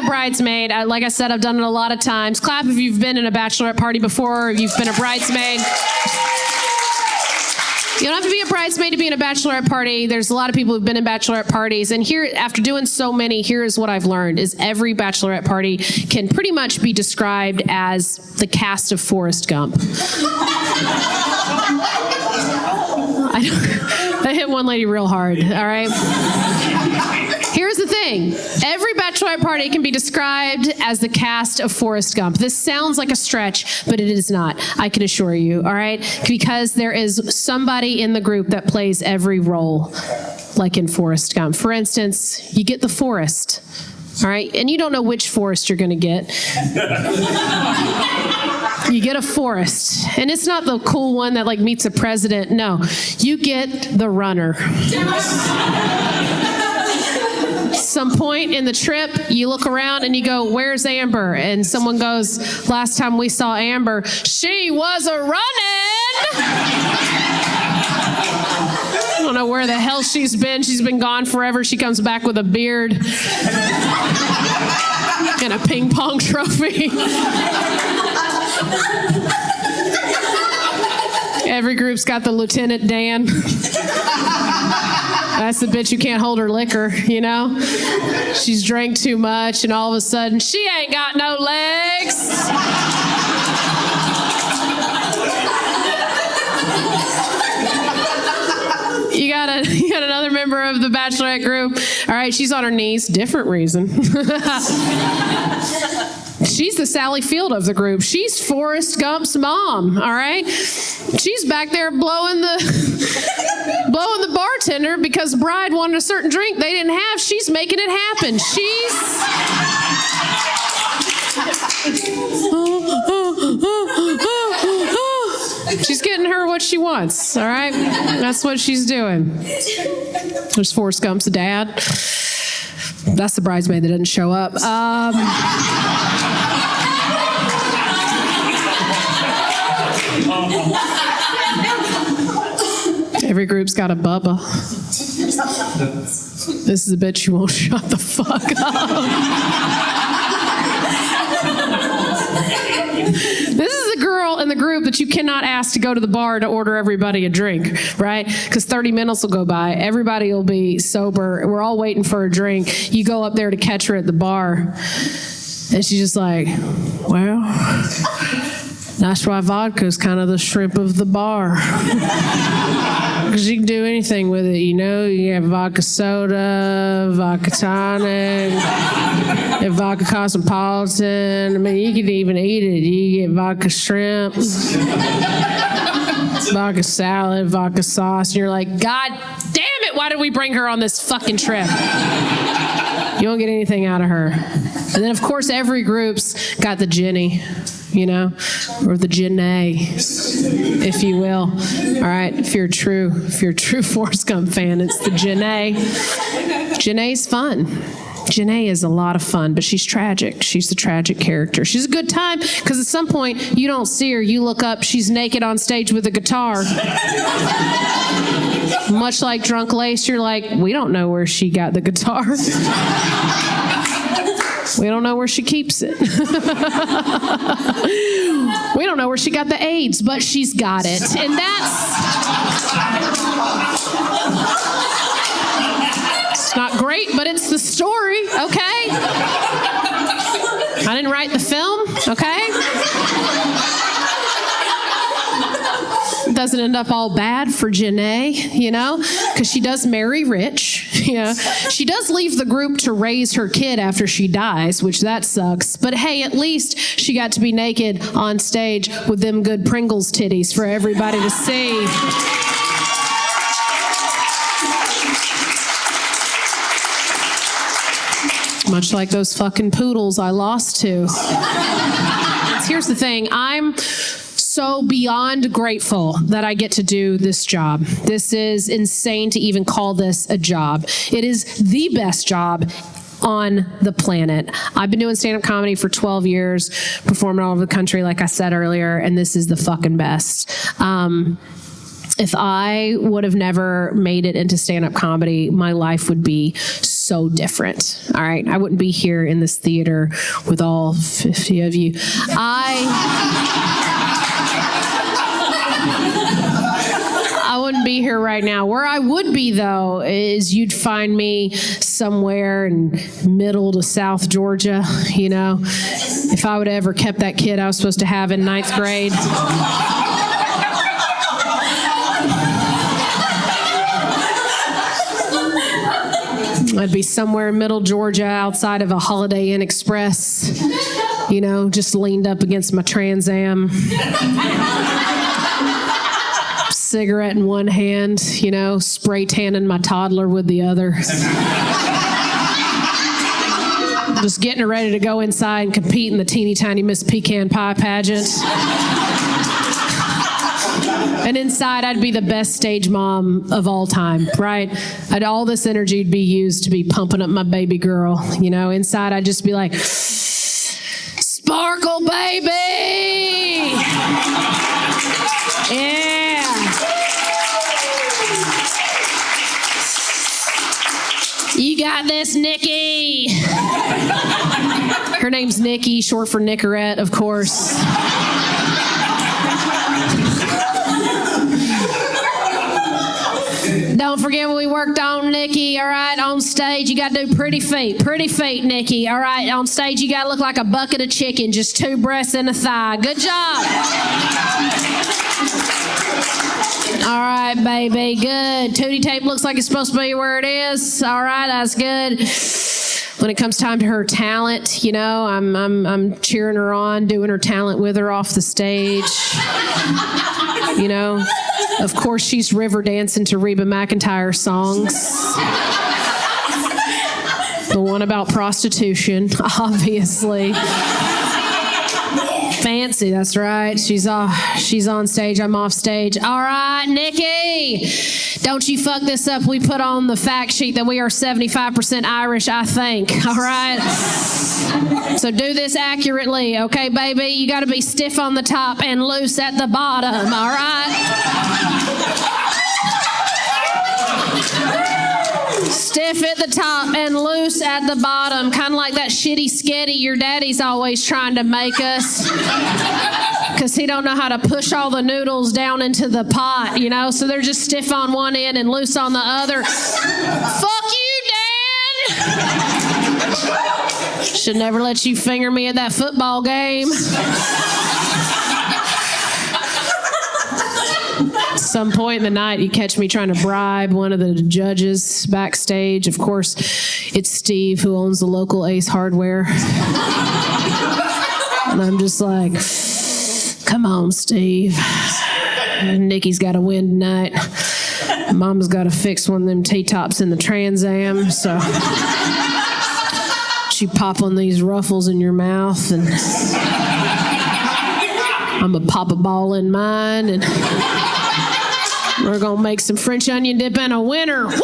a bridesmaid. Like I said, I've done it a lot of times. Clap if you've been in a bachelorette party before, or if you've been a bridesmaid. You don't have to be a bridesmaid to be in a bachelorette party. There's a lot of people who've been in bachelorette parties. And here, after doing so many, here's what I've learned, is every bachelorette party can pretty much be described as the cast of Forest Gump. I hit one lady real hard, all right? Here's the thing. Every bachelorette party can be described as the cast of Forest Gump. This sounds like a stretch, but it is not, I can assure you, all right? Because there is somebody in the group that plays every role, like in Forest Gump. For instance, you get the forest, all right? And you don't know which forest you're going to get. You get a forest, and it's not the cool one that like meets a president. No, you get the runner. Some point in the trip, you look around and you go, where's Amber? And someone goes, last time we saw Amber, she was a running. I don't know where the hell she's been. She's been gone forever. She comes back with a beard and a ping pong trophy. Every group's got the Lieutenant Dan. That's the bitch who can't hold her liquor, you know? She's drank too much, and all of a sudden, she ain't got no legs. You got another member of the Bachelorette group. All right, she's on her knees. Different reason. She's the Sally Field of the group. She's Forrest Gump's mom, all right? She's back there blowing the bartender because bride wanted a certain drink they didn't have. She's making it happen. She's getting her what she wants, all right? That's what she's doing. There's Forrest Gump's dad. That's the bridesmaid that didn't show up. Every group's got a Bubba. This is a bitch who won't shut the fuck up. This is the girl in the group that you cannot ask to go to the bar to order everybody a drink, right? Because 30 minutes will go by. Everybody will be sober. We're all waiting for a drink. You go up there to catch her at the bar, and she's just like, well, that's why vodka is kind of the shrimp of the bar. Because you can do anything with it, you know? You have vodka soda, vodka tonic, and vodka cosmopolitan. I mean, you can even eat it. You get vodka shrimp, vodka salad, vodka sauce, and you're like, God damn it, why did we bring her on this fucking trip? You won't get anything out of her. And then, of course, every group's got the Jenny, you know, or the Janae, if you will. All right, if you're a true Forrest Gump fan, it's the Janae. Janae's fun. Janae is a lot of fun, but she's tragic. She's the tragic character. She's a good time because at some point you don't see her. You look up, she's naked on stage with a guitar. Much like Drunk Lace, you're like, we don't know where she got the guitar. We don't know where she keeps it. We don't know where she got the AIDS, but she's got it. And it's not great, but it's the story, okay? I didn't write the film, okay? Doesn't end up all bad for Janae, you know, because she does marry rich. You know, she does leave the group to raise her kid after she dies, which that sucks. But hey, at least she got to be naked on stage with them good Pringles titties for everybody to see. Much like those fucking poodles I lost to. Here's the thing, I'm so beyond grateful that I get to do this job. This is insane to even call this a job. It is the best job on the planet. I've been doing stand-up comedy for 12 years, performing all over the country, like I said earlier, and this is the fucking best. If I would have never made it into stand-up comedy, my life would be so different. All right. I wouldn't be here in this theater with all 50 of you. I wouldn't be here right now. Where I would be, though, is you'd find me somewhere in middle to South Georgia, you know. If I would have ever kept that kid I was supposed to have in 9th grade. I'd be somewhere in middle Georgia outside of a Holiday Inn Express, you know, just leaned up against my Trans Am. Cigarette in one hand, you know, spray tanning my toddler with the other. Just getting her ready to go inside and compete in the teeny tiny Miss Pecan Pie pageant. And inside, I'd be the best stage mom of all time, right? All this energy would be used to be pumping up my baby girl. You know, inside, I'd just be like, sparkle, baby! Yeah! You got this, Nikki! Her name's Nikki, short for Nicorette, of course. Don't forget what we worked on, Nikki, all right? On stage, you got to do pretty feet, Nikki, all right? On stage, you got to look like a bucket of chicken, just 2 breasts and a thigh. Good job. All right, baby, good. Tootie tape looks like it's supposed to be where it is. All right, that's good. When it comes time to her talent, you know, I'm cheering her on, doing her talent with her off the stage. You know, of course, she's river dancing to Reba McEntire songs. The one about prostitution, obviously. Fancy, that's right. She's on stage, I'm off stage. All right, Nikki, don't you fuck this up. We put on the fact sheet that we are 75% Irish, I think. All right? So do this accurately, okay, baby? You got to be stiff on the top and loose at the bottom, all right? Stiff at the top and loose at the bottom, kind of like that shitty sketty your daddy's always trying to make us, because he don't know how to push all the noodles down into the pot, you know, so they're just stiff on one end and loose on the other. Fuck you, Dad! Should never let you finger me at that football game. At some point in the night, you catch me trying to bribe one of the judges backstage. Of course, it's Steve, who owns the local Ace Hardware. And I'm just like, come on, Steve. Nikki's got to win tonight. Mama's got to fix one of them T-tops in the Trans Am, so you pop on these ruffles in your mouth, and I'm going to pop a ball in mine, and we're going to make some French onion dip and a winner. Woo!